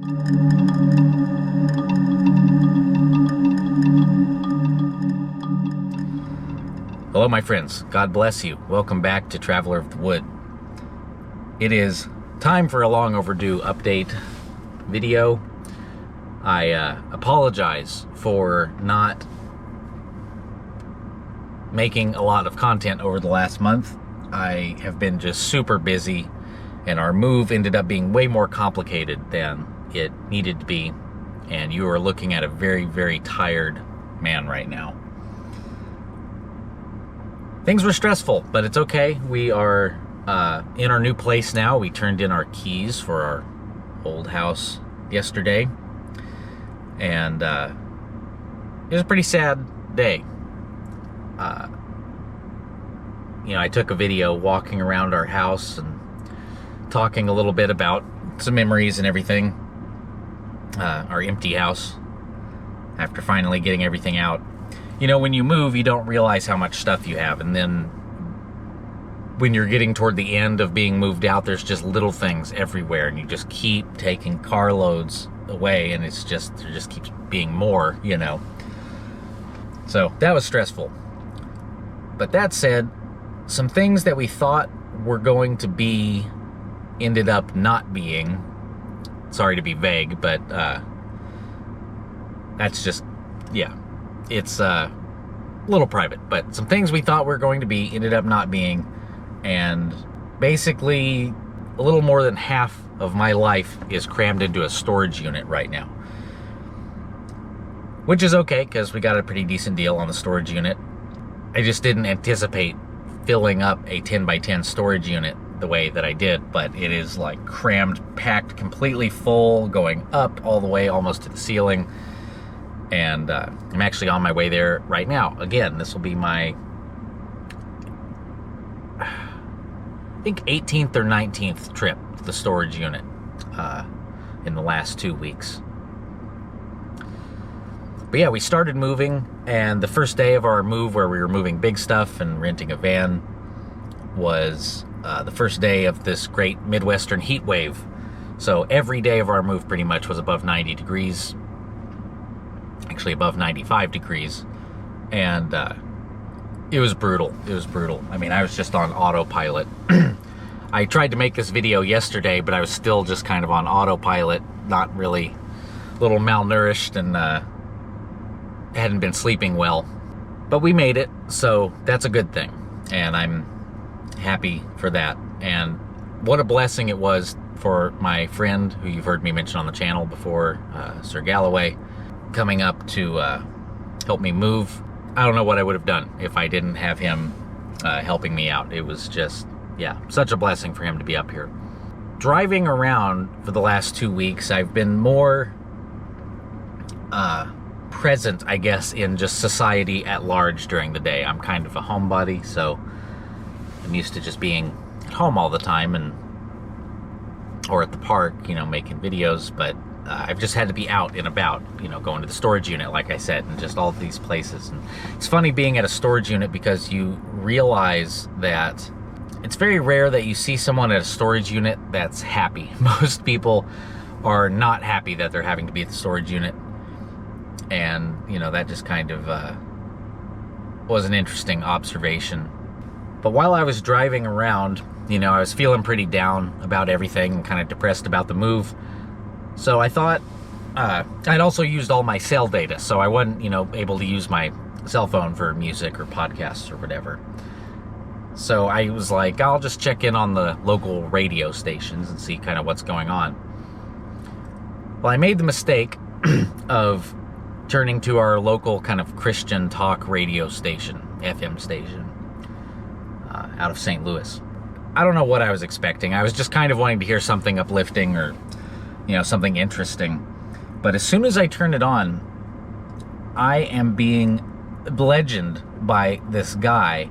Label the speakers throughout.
Speaker 1: Hello, my friends. God bless you. Welcome back to Traveler of the Wood. It is time for a long overdue update video. I apologize for not making a lot of content over the last month. I have been just super busy, and our move ended up being way more complicated than it needed to be, and you are looking at a very, very tired man right now. Things were stressful, but it's okay. We are in our new place now. We turned in our keys for our old house yesterday, and it was a pretty sad day. I took a video walking around our house and talking a little bit about some memories and everything. Our empty house, after finally getting everything out. When you move, you don't realize how much stuff you have, and then when you're getting toward the end of being moved out, there's just little things everywhere, and you just keep taking carloads away, and there just keeps being more, So that was stressful. But that said, some things that we thought were going to be ended up not being. Sorry to be vague, but that's just, it's a little private. But some things we thought were going to be ended up not being, and basically a little more than half of my life is crammed into a storage unit right now. Which is okay, because we got a pretty decent deal on the storage unit. I just didn't anticipate filling up a 10 by 10 storage unit the way that I did, but it is like crammed, packed, completely full, going up all the way almost to the ceiling. And I'm actually on my way there right now. Again, this will be my, I think, 18th or 19th trip to the storage unit in the last 2 weeks. But yeah, we started moving, and the first day of our move, where we were moving big stuff and renting a van, was the first day of this great Midwestern heat wave. So every day of our move pretty much was above 90 degrees, actually above 95 degrees, and it was brutal. It was brutal. I mean, I was just on autopilot. I tried to make this video yesterday, but I was still just kind of on autopilot, not really, a little malnourished, and hadn't been sleeping well. But we made it, so that's a good thing, and I'm happy for that. And what a blessing it was for my friend, who you've heard me mention on the channel before, Sir Galloway, coming up to help me move. I don't know what I would have done if I didn't have him helping me out. It was just, such a blessing for him to be up here. Driving around for the last 2 weeks, I've been more present, I guess, in just society at large during the day. I'm kind of a homebody, so I'm used to just being at home all the time, or at the park, making videos, but I've just had to be out and about, going to the storage unit, like I said, and just all of these places. And it's funny being at a storage unit, because you realize that it's very rare that you see someone at a storage unit that's happy. Most people are not happy that they're having to be at the storage unit. And, that just kind of was an interesting observation. But while I was driving around, I was feeling pretty down about everything and kind of depressed about the move. So I thought I'd also used all my cell data, so I wasn't, able to use my cell phone for music or podcasts or whatever. So I was like, I'll just check in on the local radio stations and see kind of what's going on. Well, I made the mistake of turning to our local kind of Christian talk radio station, FM station, out of St. Louis. I don't know what I was expecting. I was just kind of wanting to hear something uplifting or, something interesting. But as soon as I turned it on, I am being bludgeoned by this guy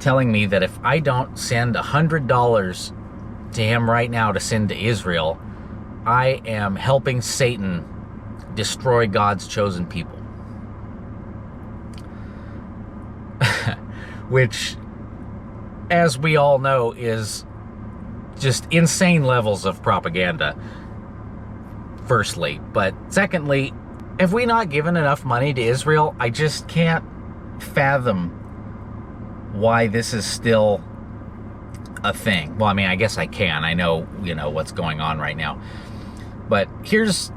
Speaker 1: telling me that if I don't send $100 to him right now to send to Israel, I am helping Satan destroy God's chosen people. Which, as we all know, is just insane levels of propaganda. firstly. But secondly, have we not given enough money to Israel? I just can't fathom why this is still a thing. Well, I mean, I guess I can. I know, what's going on right now. But here's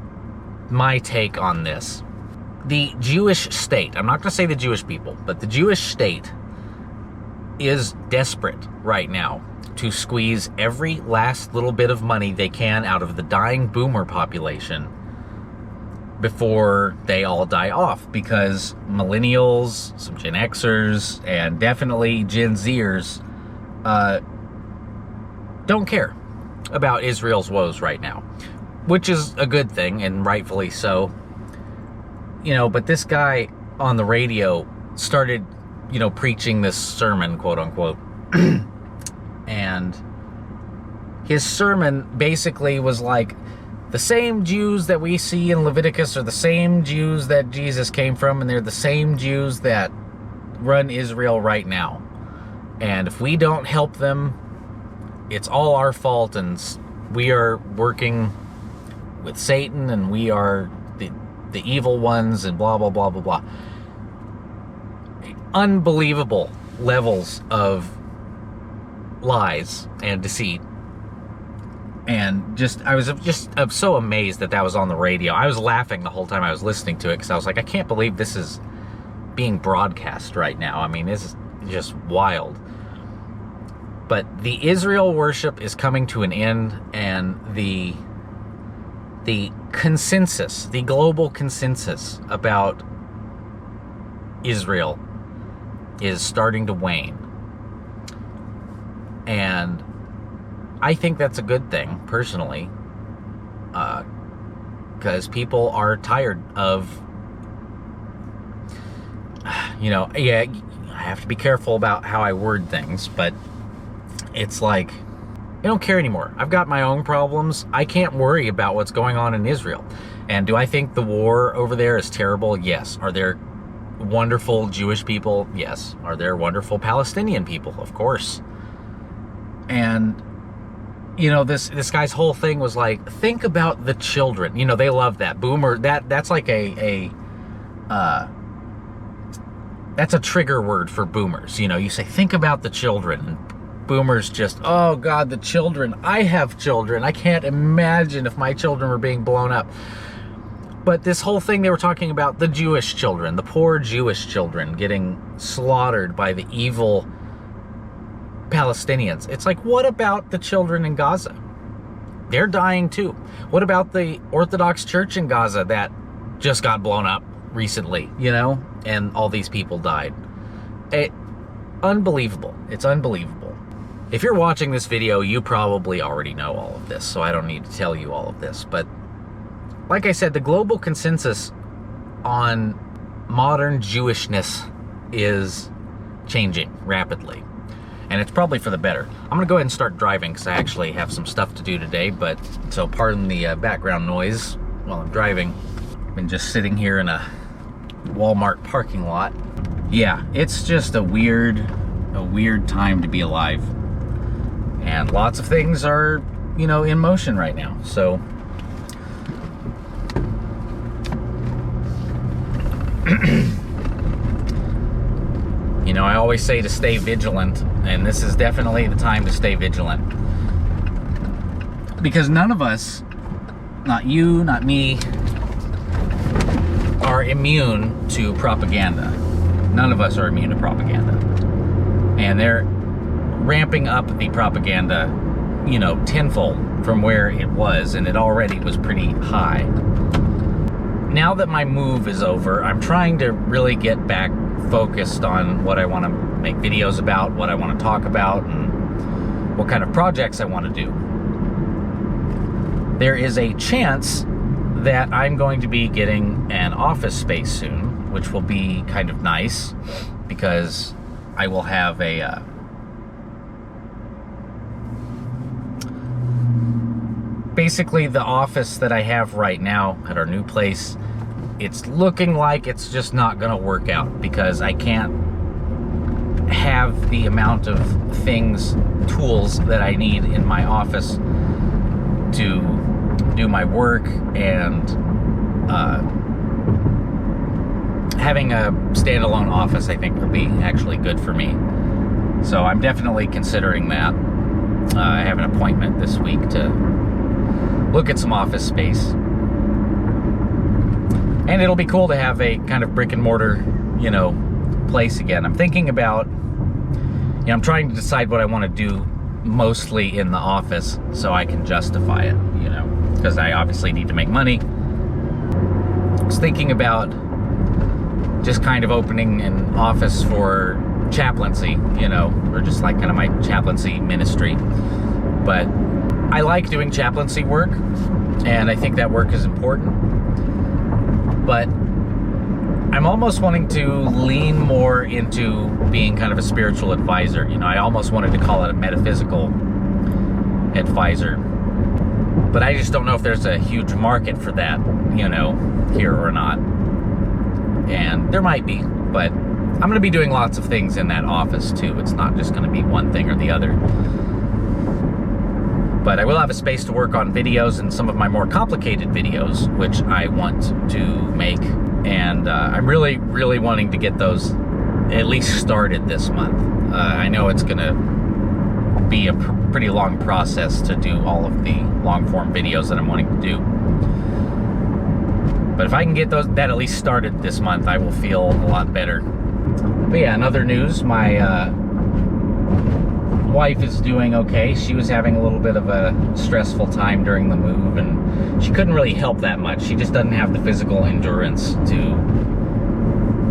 Speaker 1: my take on this. The Jewish state, I'm not going to say the Jewish people, but the Jewish state is desperate right now to squeeze every last little bit of money they can out of the dying boomer population before they all die off, because millennials, some Gen Xers, and definitely Gen Zers don't care about Israel's woes right now, which is a good thing, and rightfully so. But this guy on the radio started, preaching this sermon, quote unquote, and his sermon basically was like, the same Jews that we see in Leviticus are the same Jews that Jesus came from, and they're the same Jews that run Israel right now. And if we don't help them, it's all our fault, and we are working with Satan, and we are the evil ones, and blah, blah, blah, blah, blah. Unbelievable levels of lies and deceit. And I was so amazed that was on the radio. I was laughing the whole time I was listening to it, because I was like, I can't believe this is being broadcast right now. I mean, this is just wild. But the Israel worship is coming to an end, and the consensus, the global consensus about Israel is starting to wane. And I think that's a good thing, personally, because people are tired of, I have to be careful about how I word things, but it's like, I don't care anymore. I've got my own problems. I can't worry about what's going on in Israel. And do I think the war over there is terrible? Yes. Are there wonderful Jewish people? Yes. Are there wonderful Palestinian people? Of course. And this guy's whole thing was like, think about the children. They love that. Boomer, that's like that's a trigger word for boomers. You say, think about the children. And boomers just, oh God, the children. I have children. I can't imagine if my children were being blown up. But this whole thing, they were talking about the Jewish children, the poor Jewish children getting slaughtered by the evil Palestinians. It's like, what about the children in Gaza? They're dying too. What about the Orthodox Church in Gaza that just got blown up recently, and all these people died? Unbelievable. It's unbelievable. If you're watching this video, you probably already know all of this, so I don't need to tell you all of this. But like I said, the global consensus on modern Jewishness is changing rapidly. And it's probably for the better. I'm going to go ahead and start driving, because I actually have some stuff to do today. So pardon the background noise while I'm driving. I've been just sitting here in a Walmart parking lot. Yeah, it's just a weird time to be alive. And lots of things are, in motion right now. So I always say to stay vigilant, and this is definitely the time to stay vigilant. Because none of us, not you, not me, are immune to propaganda. None of us are immune to propaganda. And they're ramping up the propaganda, tenfold from where it was, and it already was pretty high. Now that my move is over, I'm trying to really get back focused on what I want to make videos about, what I want to talk about, and what kind of projects I want to do. There is a chance that I'm going to be getting an office space soon, which will be kind of nice, because I will have a basically the office that I have right now at our new place, it's looking like it's just not going to work out, because I can't have the amount of tools that I need in my office to do my work, and having a standalone office, I think, will be actually good for me. So I'm definitely considering that. I have an appointment this week to look at some office space. And it'll be cool to have a kind of brick and mortar, place again. I'm thinking about, I'm trying to decide what I want to do mostly in the office so I can justify it, because I obviously need to make money. I was thinking about just kind of opening an office for chaplaincy, or just like kind of my chaplaincy ministry. But I like doing chaplaincy work, and I think that work is important. But I'm almost wanting to lean more into being kind of a spiritual advisor. I almost wanted to call it a metaphysical advisor. But I just don't know if there's a huge market for that, here or not. And there might be, but I'm going to be doing lots of things in that office too. It's not just going to be one thing or the other. But I will have a space to work on videos and some of my more complicated videos, which I want to make. And I'm really, really wanting to get those at least started this month. I know it's going to be a pretty long process to do all of the long-form videos that I'm wanting to do. But if I can get that at least started this month, I will feel a lot better. But yeah, in other news, my wife is doing okay. She was having a little bit of a stressful time during the move, and she couldn't really help that much. She just doesn't have the physical endurance to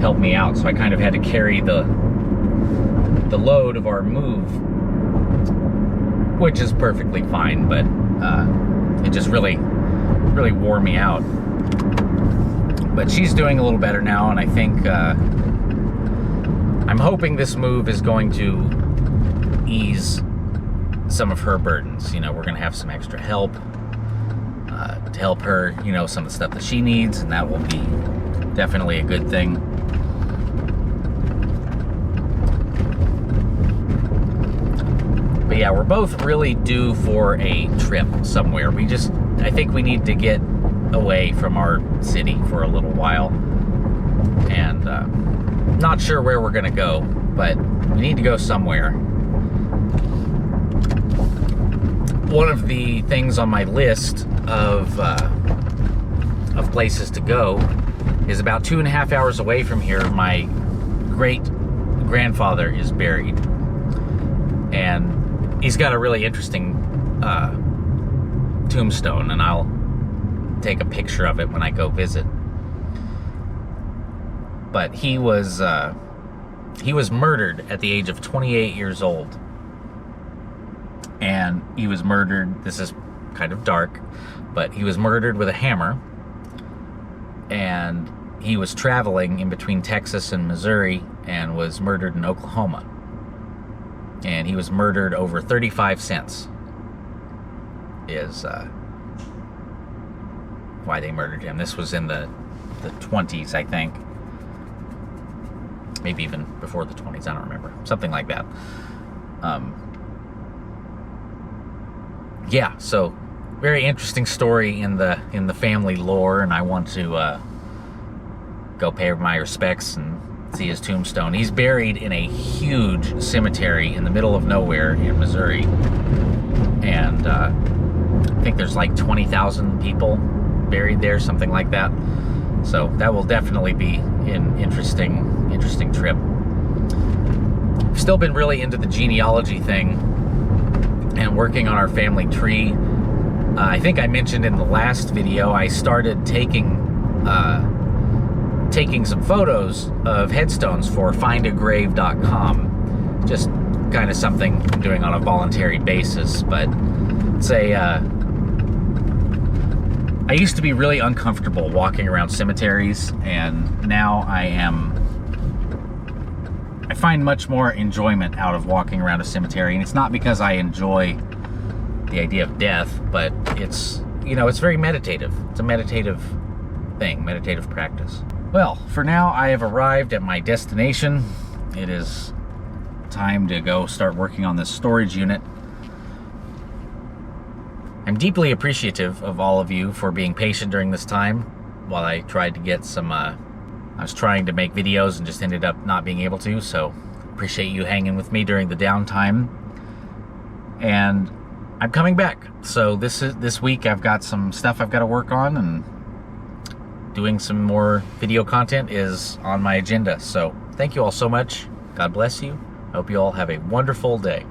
Speaker 1: help me out, so I kind of had to carry the load of our move, which is perfectly fine, but it just really, really wore me out. But she's doing a little better now, and I think I'm hoping this move is going to ease some of her burdens. We're going to have some extra help to help her, some of the stuff that she needs, and that will be definitely a good thing. But yeah, we're both really due for a trip somewhere. I think we need to get away from our city for a little while, and not sure where we're gonna go, but we need to go somewhere. One of the things on my list of places to go is about 2.5 hours away from here. My great grandfather is buried, and he's got a really interesting tombstone, and I'll take a picture of it when I go visit. But he was murdered at the age of 28 years old. And he was murdered, this is kind of dark, but he was murdered with a hammer. And he was traveling in between Texas and Missouri and was murdered in Oklahoma. And he was murdered over 35 cents is why they murdered him. This was in the 20s, I think. Maybe even before the 20s, I don't remember. Something like that. Yeah, so very interesting story in the family lore, and I want to go pay my respects and see his tombstone. He's buried in a huge cemetery in the middle of nowhere in Missouri, and I think there's like 20,000 people buried there, something like that. So that will definitely be an interesting trip. I've still been really into the genealogy thing and working on our family tree. I think I mentioned in the last video I started taking some photos of headstones for findagrave.com. Just kind of something I'm doing on a voluntary basis, but it's I used to be really uncomfortable walking around cemeteries, and now I find much more enjoyment out of walking around a cemetery. And it's not because I enjoy the idea of death, but it's very meditative. It's a meditative thing, meditative practice. Well, for now, I have arrived at my destination. It is time to go start working on this storage unit. I'm deeply appreciative of all of you for being patient during this time while I tried to get some, I was trying to make videos and just ended up not being able to, so appreciate you hanging with me during the downtime. And I'm coming back. So this week I've got some stuff I've got to work on, and doing some more video content is on my agenda. So thank you all so much. God bless you. I hope you all have a wonderful day.